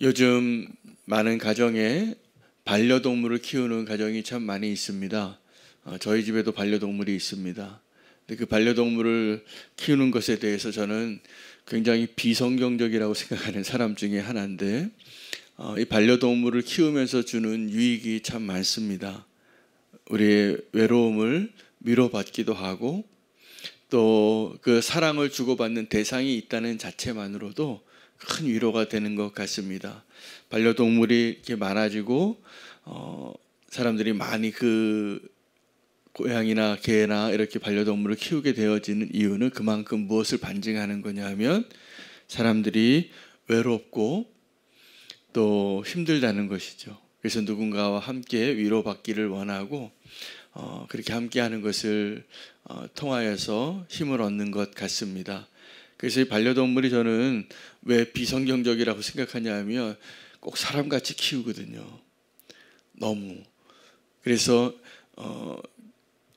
요즘 많은 가정에 반려동물을 키우는 가정이 참 많이 있습니다. 저희 집에도 반려동물이 있습니다. 근데 그 반려동물을 키우는 것에 대해서 저는 굉장히 비성경적이라고 생각하는 사람 중에 하나인데, 이 반려동물을 키우면서 주는 유익이 참 많습니다. 우리의 외로움을 위로받기도 하고, 또 그 사랑을 주고받는 대상이 있다는 자체만으로도 큰 위로가 되는 것 같습니다. 반려동물이 이렇게 많아지고 사람들이 많이 그 고양이나 개나 이렇게 반려동물을 키우게 되어지는 이유는 그만큼 무엇을 반증하는 거냐면 사람들이 외롭고 또 힘들다는 것이죠. 그래서 누군가와 함께 위로받기를 원하고 그렇게 함께하는 것을 통하여서 힘을 얻는 것 같습니다. 그래서 이 반려동물이 저는 왜 비성경적이라고 생각하냐면 꼭 사람같이 키우거든요. 너무. 그래서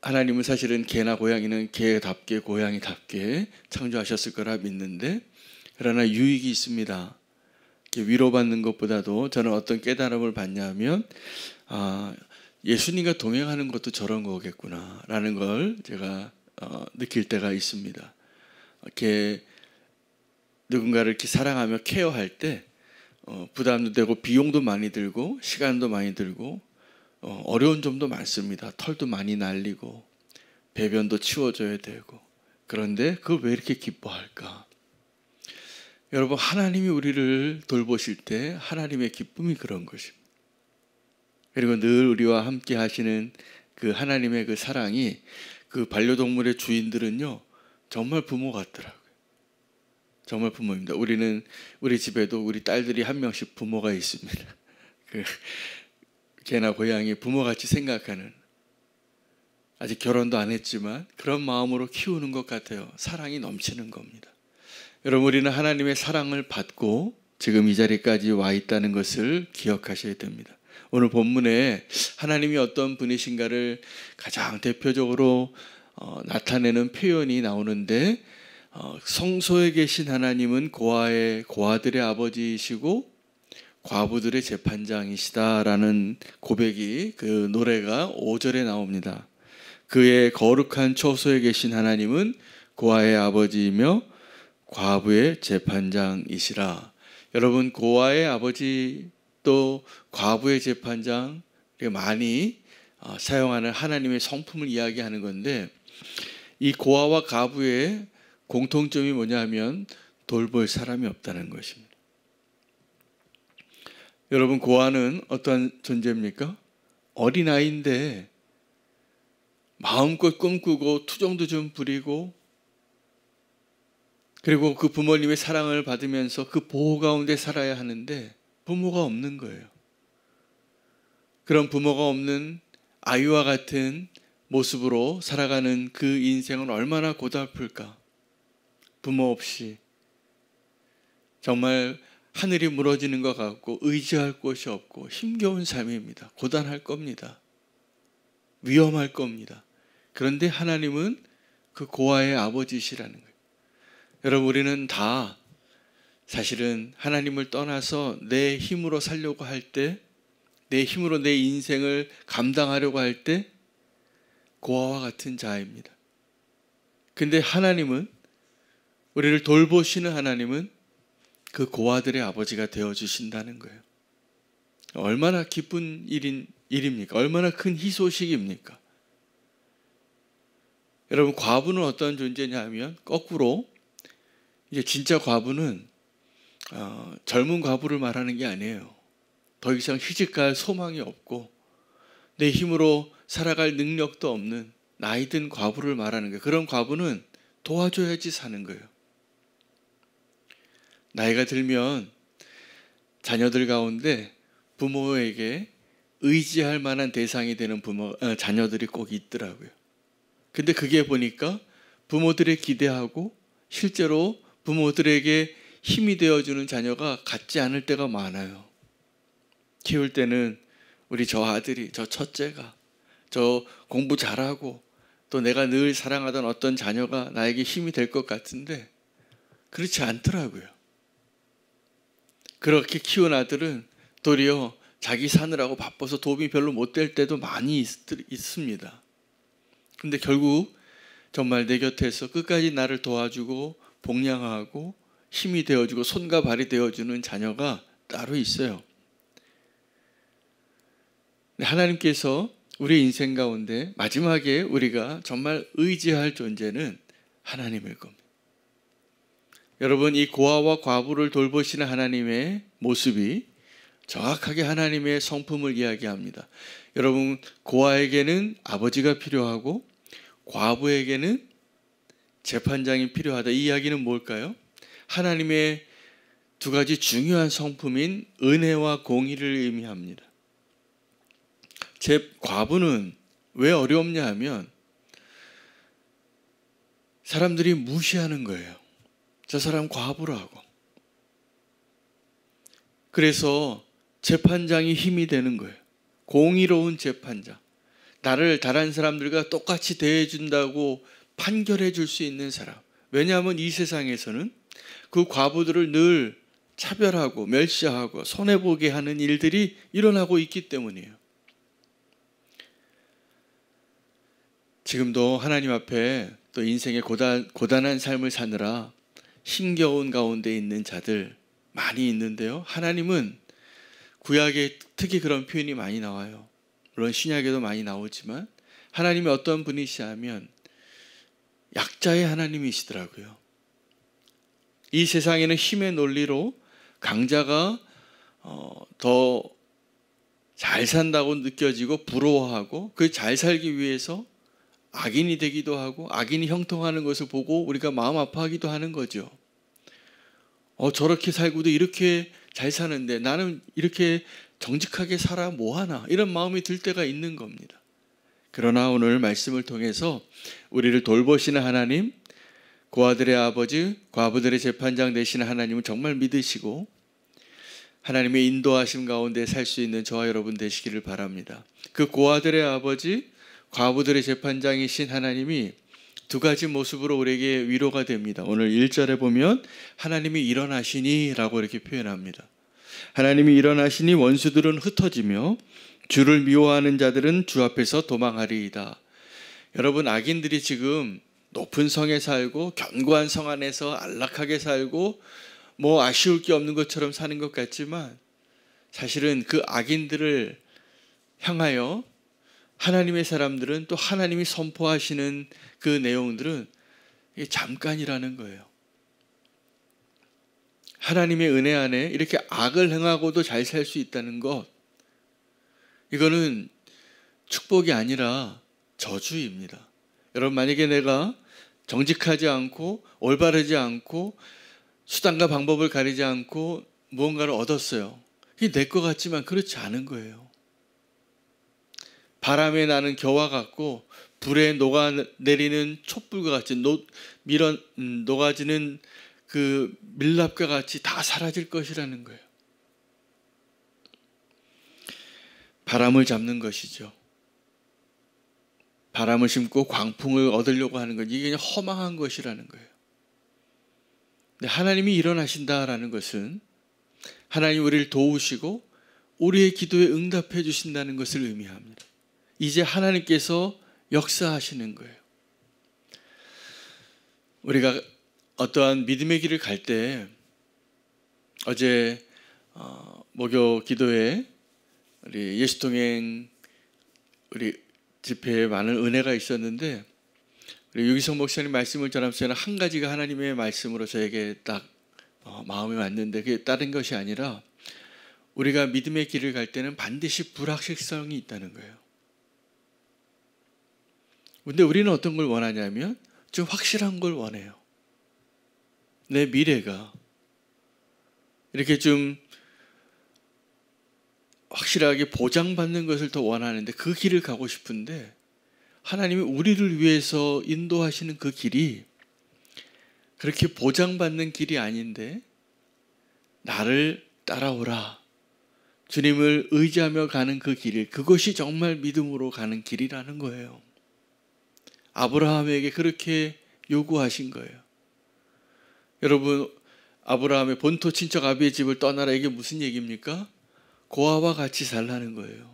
하나님은 사실은 개나 고양이는 개답게 고양이답게 창조하셨을 거라 믿는데, 그러나 유익이 있습니다. 위로받는 것보다도 저는 어떤 깨달음을 받냐면 예수님과 동행하는 것도 저런 거겠구나 라는 걸 제가 느낄 때가 있습니다. 이렇게 누군가를 이렇게 사랑하며 케어할 때 부담도 되고 비용도 많이 들고 시간도 많이 들고 어려운 점도 많습니다. 털도 많이 날리고 배변도 치워줘야 되고. 그런데 그걸 왜 이렇게 기뻐할까? 여러분, 하나님이 우리를 돌보실 때 하나님의 기쁨이 그런 것입니다. 그리고 늘 우리와 함께 하시는 그 하나님의 그 사랑이 그 반려동물의 주인들은요 정말 부모 같더라고요. 정말 부모입니다. 우리 집에도 우리 딸들이 한 명씩 부모가 있습니다. 그 개나 고양이 부모같이 생각하는, 아직 결혼도 안 했지만 그런 마음으로 키우는 것 같아요. 사랑이 넘치는 겁니다. 여러분, 우리는 하나님의 사랑을 받고 지금 이 자리까지 와 있다는 것을 기억하셔야 됩니다. 오늘 본문에 하나님이 어떤 분이신가를 가장 대표적으로 나타내는 표현이 나오는데, 성소에 계신 하나님은 고아들의 아버지이시고 과부들의 재판장이시다라는 고백이, 그 노래가 5절에 나옵니다. 그의 거룩한 처소에 계신 하나님은 고아의 아버지이며 과부의 재판장이시라. 여러분, 고아의 아버지 또 과부의 재판장, 많이 사용하는 하나님의 성품을 이야기하는 건데, 이 고아와 과부의 공통점이 뭐냐면 돌볼 사람이 없다는 것입니다. 여러분, 고아는 어떤 존재입니까? 어린아이인데 마음껏 꿈꾸고 투정도 좀 부리고, 그리고 그 부모님의 사랑을 받으면서 그 보호 가운데 살아야 하는데 부모가 없는 거예요. 그런 부모가 없는 아이와 같은 모습으로 살아가는 그 인생은 얼마나 고달플까. 부모 없이 정말 하늘이 무너지는 것 같고 의지할 곳이 없고 힘겨운 삶입니다. 고단할 겁니다. 위험할 겁니다. 그런데 하나님은 그 고아의 아버지시라는 거예요. 여러분, 우리는 다 사실은 하나님을 떠나서 내 힘으로 살려고 할 때, 내 힘으로 내 인생을 감당하려고 할 때 고아와 같은 자입니다. 근데 하나님은, 우리를 돌보시는 하나님은 그 고아들의 아버지가 되어주신다는 거예요. 얼마나 기쁜 일입니까? 얼마나 큰 희소식입니까? 여러분, 과부는 어떤 존재냐 하면 거꾸로, 이제 진짜 과부는 젊은 과부를 말하는 게 아니에요. 더 이상 시집갈 소망이 없고 내 힘으로 살아갈 능력도 없는 나이 든 과부를 말하는 거예요. 그런 과부는 도와줘야지 사는 거예요. 나이가 들면 자녀들 가운데 부모에게 의지할 만한 대상이 되는 자녀들이 꼭 있더라고요. 근데 그게 보니까 부모들의 기대하고 실제로 부모들에게 힘이 되어주는 자녀가 같지 않을 때가 많아요. 키울 때는 저 아들이, 저 첫째가, 저 공부 잘하고 또 내가 늘 사랑하던 어떤 자녀가 나에게 힘이 될 것 같은데 그렇지 않더라고요. 그렇게 키운 아들은 도리어 자기 사느라고 바빠서 도움이 별로 못 될 때도 많이 있습니다. 근데 결국 정말 내 곁에서 끝까지 나를 도와주고 복양하고 힘이 되어주고 손과 발이 되어주는 자녀가 따로 있어요. 하나님께서 우리 인생 가운데 마지막에 우리가 정말 의지할 존재는 하나님일 겁니다. 여러분, 이 고아와 과부를 돌보시는 하나님의 모습이 정확하게 하나님의 성품을 이야기합니다. 여러분, 고아에게는 아버지가 필요하고 과부에게는 재판장이 필요하다. 이 이야기는 뭘까요? 하나님의 두 가지 중요한 성품인 은혜와 공의를 의미합니다. 과부는 왜 어렵냐 하면 사람들이 무시하는 거예요. 저 사람 과부라고. 그래서 재판장이 힘이 되는 거예요. 공의로운 재판장. 나를 다른 사람들과 똑같이 대해준다고 판결해 줄 수 있는 사람. 왜냐하면 이 세상에서는 그 과부들을 늘 차별하고 멸시하고 손해보게 하는 일들이 일어나고 있기 때문이에요. 지금도 하나님 앞에 또 인생의 고단한 삶을 사느라 힘겨운 가운데 있는 자들 많이 있는데요. 하나님은 구약에 특히 그런 표현이 많이 나와요. 물론 신약에도 많이 나오지만 하나님이 어떤 분이시냐면 약자의 하나님이시더라고요. 이 세상에는 힘의 논리로 강자가 더 잘 산다고 느껴지고 부러워하고 그 잘 살기 위해서 악인이 되기도 하고 악인이 형통하는 것을 보고 우리가 마음 아파하기도 하는 거죠. 저렇게 살고도 이렇게 잘 사는데 나는 이렇게 정직하게 살아 뭐하나, 이런 마음이 들 때가 있는 겁니다. 그러나 오늘 말씀을 통해서 우리를 돌보시는 하나님, 고아들의 아버지, 과부들의 재판장 되시는 하나님을 정말 믿으시고 하나님의 인도하심 가운데 살 수 있는 저와 여러분 되시기를 바랍니다. 그 고아들의 아버지, 과부들의 재판장이신 하나님이 두 가지 모습으로 우리에게 위로가 됩니다. 오늘 1절에 보면 하나님이 일어나시니 라고 이렇게 표현합니다. 하나님이 일어나시니 원수들은 흩어지며 주를 미워하는 자들은 주 앞에서 도망하리이다. 여러분, 악인들이 지금 높은 성에 살고 견고한 성 안에서 안락하게 살고 뭐 아쉬울 게 없는 것처럼 사는 것 같지만 사실은 그 악인들을 향하여 하나님의 사람들은 또 하나님이 선포하시는 그 내용들은 이게 잠깐이라는 거예요. 하나님의 은혜 안에 이렇게 악을 행하고도 잘 살 수 있다는 것, 이거는 축복이 아니라 저주입니다. 여러분, 만약에 내가 정직하지 않고 올바르지 않고 수단과 방법을 가리지 않고 무언가를 얻었어요. 이게 내 것 같지만 그렇지 않은 거예요. 바람에 나는 겨와 같고 불에 녹아내리는 촛불과 같이 녹아지는 그 밀랍과 같이 다 사라질 것이라는 거예요. 바람을 잡는 것이죠. 바람을 심고 광풍을 얻으려고 하는 것, 이게 그냥 허망한 것이라는 거예요. 근데 하나님이 일어나신다라는 것은 하나님 우리를 도우시고 우리의 기도에 응답해 주신다는 것을 의미합니다. 이제 하나님께서 역사하시는 거예요. 우리가 어떠한 믿음의 길을 갈 때, 어제 목요 기도회 우리 예수동행 우리 집회에 많은 은혜가 있었는데, 우리 유기성 목사님 말씀을 전하면서 저는 한 가지가 하나님의 말씀으로 저에게 딱 마음에 왔는데, 그게 다른 것이 아니라 우리가 믿음의 길을 갈 때는 반드시 불확실성이 있다는 거예요. 근데 우리는 어떤 걸 원하냐면 좀 확실한 걸 원해요. 내 미래가 이렇게 좀 확실하게 보장받는 것을 더 원하는데, 그 길을 가고 싶은데 하나님이 우리를 위해서 인도하시는 그 길이 그렇게 보장받는 길이 아닌데, 나를 따라오라, 주님을 의지하며 가는 그 길, 그것이 정말 믿음으로 가는 길이라는 거예요. 아브라함에게 그렇게 요구하신 거예요. 여러분, 아브라함의 본토 친척 아비의 집을 떠나라. 이게 무슨 얘기입니까? 고아와 같이 살라는 거예요.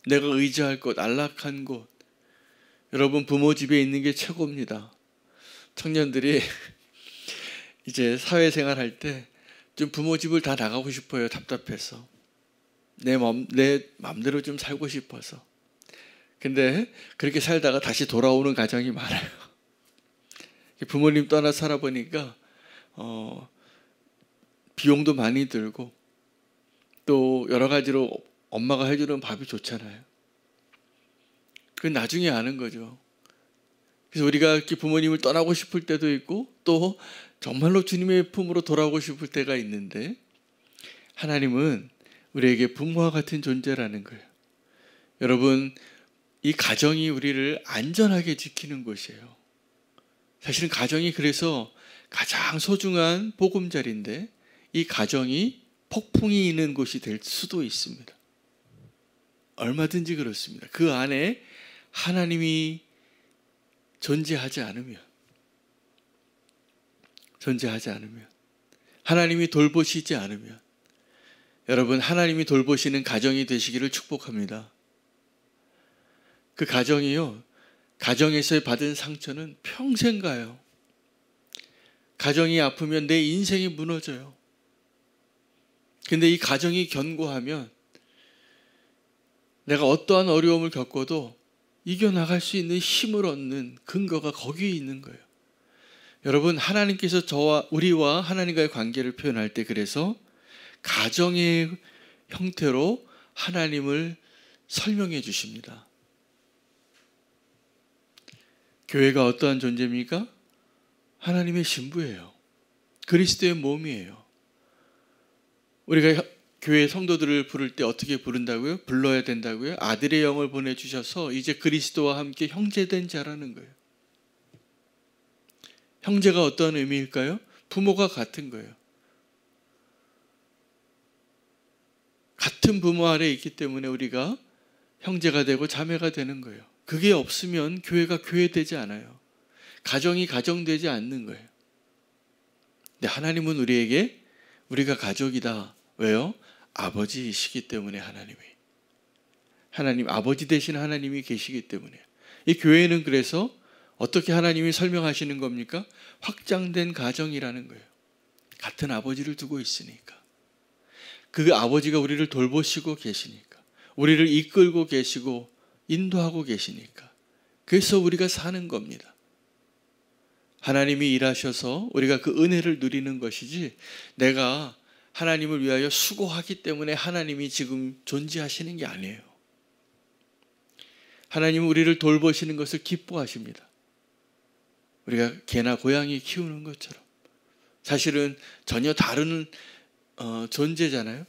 내가 의지할 곳, 안락한 곳. 여러분, 부모 집에 있는 게 최고입니다. 청년들이 이제 사회생활 할 때 좀 부모 집을 다 나가고 싶어요. 답답해서. 내 맘대로 좀 살고 싶어서. 근데 그렇게 살다가 다시 돌아오는 가정이 많아요. 부모님 떠나 살아보니까 비용도 많이 들고 또 여러 가지로 엄마가 해주는 밥이 좋잖아요. 그건 나중에 아는 거죠. 그래서 우리가 이렇게 부모님을 떠나고 싶을 때도 있고 또 정말로 주님의 품으로 돌아오고 싶을 때가 있는데, 하나님은 우리에게 부모와 같은 존재라는 거예요. 여러분, 이 가정이 우리를 안전하게 지키는 곳이에요. 사실은 가정이 그래서 가장 소중한 보금자리인데 이 가정이 폭풍이 있는 곳이 될 수도 있습니다. 얼마든지 그렇습니다. 그 안에 하나님이 존재하지 않으면 하나님이 돌보시지 않으면, 여러분, 하나님이 돌보시는 가정이 되시기를 축복합니다. 그 가정이요, 가정에서 받은 상처는 평생 가요. 가정이 아프면 내 인생이 무너져요. 근데 이 가정이 견고하면 내가 어떠한 어려움을 겪어도 이겨나갈 수 있는 힘을 얻는 근거가 거기에 있는 거예요. 여러분, 하나님께서 우리와 하나님과의 관계를 표현할 때 그래서 가정의 형태로 하나님을 설명해 주십니다. 교회가 어떠한 존재입니까? 하나님의 신부예요. 그리스도의 몸이에요. 우리가 교회 성도들을 부를 때 어떻게 부른다고요? 불러야 된다고요? 아들의 영을 보내주셔서 이제 그리스도와 함께 형제된 자라는 거예요. 형제가 어떤 의미일까요? 부모가 같은 거예요. 같은 부모 아래 있기 때문에 우리가 형제가 되고 자매가 되는 거예요. 그게 없으면 교회가 교회되지 않아요. 가정이 가정되지 않는 거예요. 근데 하나님은 우리에게 우리가 가족이다. 왜요? 아버지이시기 때문에 하나님 아버지 되신 하나님이 계시기 때문에. 이 교회는 그래서 어떻게 하나님이 설명하시는 겁니까? 확장된 가정이라는 거예요. 같은 아버지를 두고 있으니까. 그 아버지가 우리를 돌보시고 계시니까. 우리를 이끌고 계시고 인도하고 계시니까. 그래서 우리가 사는 겁니다. 하나님이 일하셔서 우리가 그 은혜를 누리는 것이지, 내가 하나님을 위하여 수고하기 때문에 하나님이 지금 존재하시는 게 아니에요. 하나님은 우리를 돌보시는 것을 기뻐하십니다. 우리가 개나 고양이 키우는 것처럼. 사실은 전혀 다른 존재잖아요.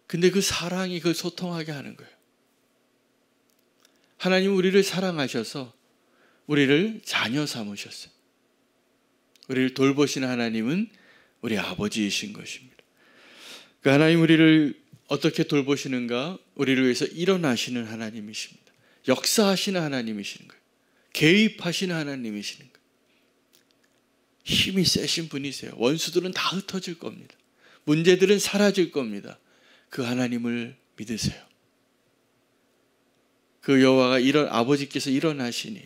근데 그 사랑이 그걸 소통하게 하는 거예요. 하나님은 우리를 사랑하셔서 우리를 자녀 삼으셨어요. 우리를 돌보시는 하나님은 우리 아버지이신 것입니다. 그 하나님 우리를 어떻게 돌보시는가? 우리를 위해서 일어나시는 하나님이십니다. 역사하시는 하나님이시는 거예요. 개입하시는 하나님이시는 거예요. 힘이 세신 분이세요. 원수들은 다 흩어질 겁니다. 문제들은 사라질 겁니다. 그 하나님을 믿으세요. 그 여호와가 아버지께서 일어나시니,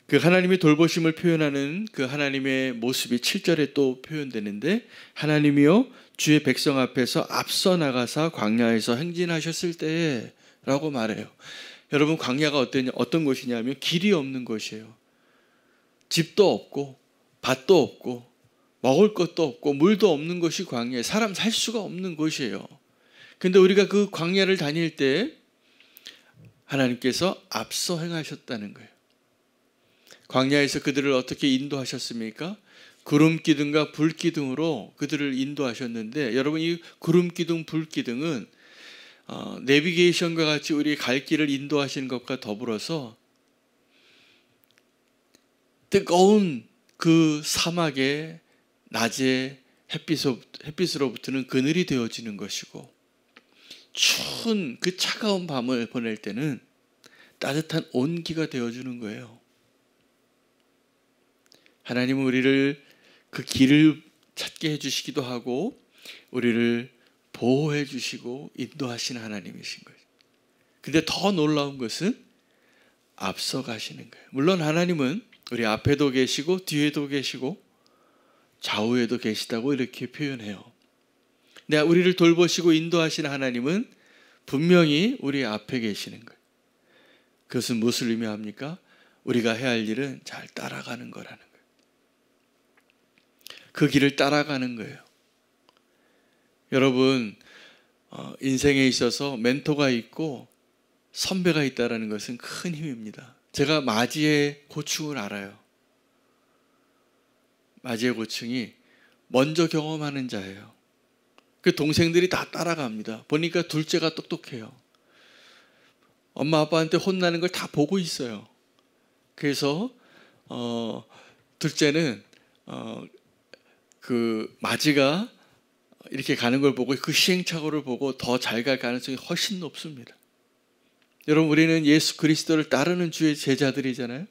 그 하나님의 돌보심을 표현하는 그 하나님의 모습이 7절에 또 표현되는데, 하나님이요 주의 백성 앞에서 앞서 나가사 광야에서 행진하셨을 때에 라고 말해요. 여러분, 광야가 어떤 곳이냐면 길이 없는 곳이에요. 집도 없고 밭도 없고 먹을 것도 없고 물도 없는 곳이 광야에, 사람 살 수가 없는 곳이에요. 근데 우리가 그 광야를 다닐 때 하나님께서 앞서 행하셨다는 거예요. 광야에서 그들을 어떻게 인도하셨습니까? 구름기둥과 불기둥으로 그들을 인도하셨는데, 여러분, 이 구름기둥, 불기둥은 내비게이션과 같이 우리 갈 길을 인도하시는 것과 더불어서 뜨거운 그 사막에 낮에 햇빛으로부터는 그늘이 되어지는 것이고, 추운 그 차가운 밤을 보낼 때는 따뜻한 온기가 되어주는 거예요. 하나님은 우리를 그 길을 찾게 해주시기도 하고 우리를 보호해 주시고 인도하시는 하나님이신 거예요. 근데 더 놀라운 것은 앞서가시는 거예요. 물론 하나님은 우리 앞에도 계시고 뒤에도 계시고 좌우에도 계시다고 이렇게 표현해요. 근데 우리를 돌보시고 인도하시는 하나님은 분명히 우리 앞에 계시는 거예요. 그것은 무엇을 의미합니까? 우리가 해야 할 일은 잘 따라가는 거라는 거예요. 그 길을 따라가는 거예요. 여러분, 인생에 있어서 멘토가 있고 선배가 있다는 것은 큰 힘입니다. 제가 마지의 고충을 알아요. 마지의 고충이 먼저 경험하는 자예요. 그 동생들이 다 따라갑니다. 보니까 둘째가 똑똑해요. 엄마 아빠한테 혼나는 걸 다 보고 있어요. 그래서 둘째는 그 마지가 이렇게 가는 걸 보고 그 시행착오를 보고 더 잘 갈 가능성이 훨씬 높습니다. 여러분, 우리는 예수 그리스도를 따르는 주의 제자들이잖아요.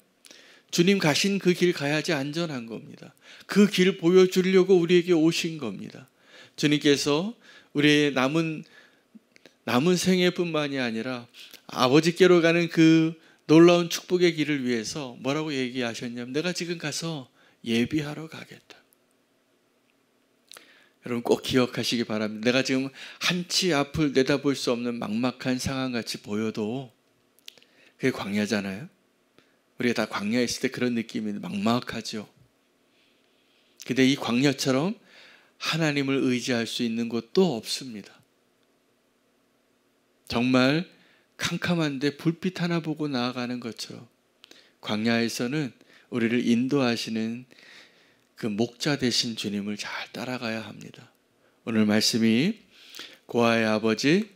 주님 가신 그 길 가야지 안전한 겁니다. 그 길 보여주려고 우리에게 오신 겁니다. 주님께서 우리의 남은 생애뿐만이 아니라 아버지께로 가는 그 놀라운 축복의 길을 위해서 뭐라고 얘기하셨냐면 내가 지금 가서 예비하러 가겠다. 여러분 꼭 기억하시기 바랍니다. 내가 지금 한치 앞을 내다볼 수 없는 막막한 상황같이 보여도 그게 광야잖아요. 우리가 다 광야에 있을 때 그런 느낌이 막막하죠. 근데 이 광야처럼 하나님을 의지할 수 있는 곳도 없습니다. 정말 캄캄한데 불빛 하나 보고 나아가는 것처럼 광야에서는 우리를 인도하시는 그 목자 되신 주님을 잘 따라가야 합니다. 오늘 말씀이 고아의 아버지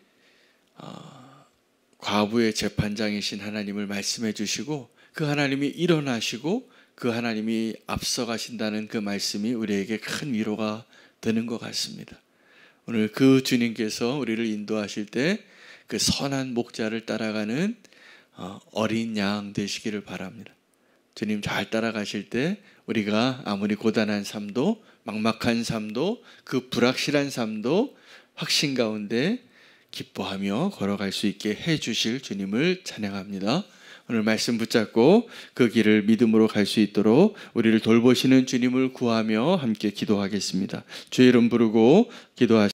과부의 재판장이신 하나님을 말씀해 주시고 그 하나님이 일어나시고 그 하나님이 앞서가신다는 그 말씀이 우리에게 큰 위로가 되는 것 같습니다. 오늘 그 주님께서 우리를 인도하실 때 그 선한 목자를 따라가는 어린 양 되시기를 바랍니다. 주님 잘 따라가실 때 우리가 아무리 고단한 삶도 막막한 삶도 그 불확실한 삶도 확신 가운데 기뻐하며 걸어갈 수 있게 해주실 주님을 찬양합니다. 오늘 말씀 붙잡고 그 길을 믿음으로 갈 수 있도록 우리를 돌보시는 주님을 구하며 함께 기도하겠습니다. 주의 이름 부르고 기도하시겠습니다.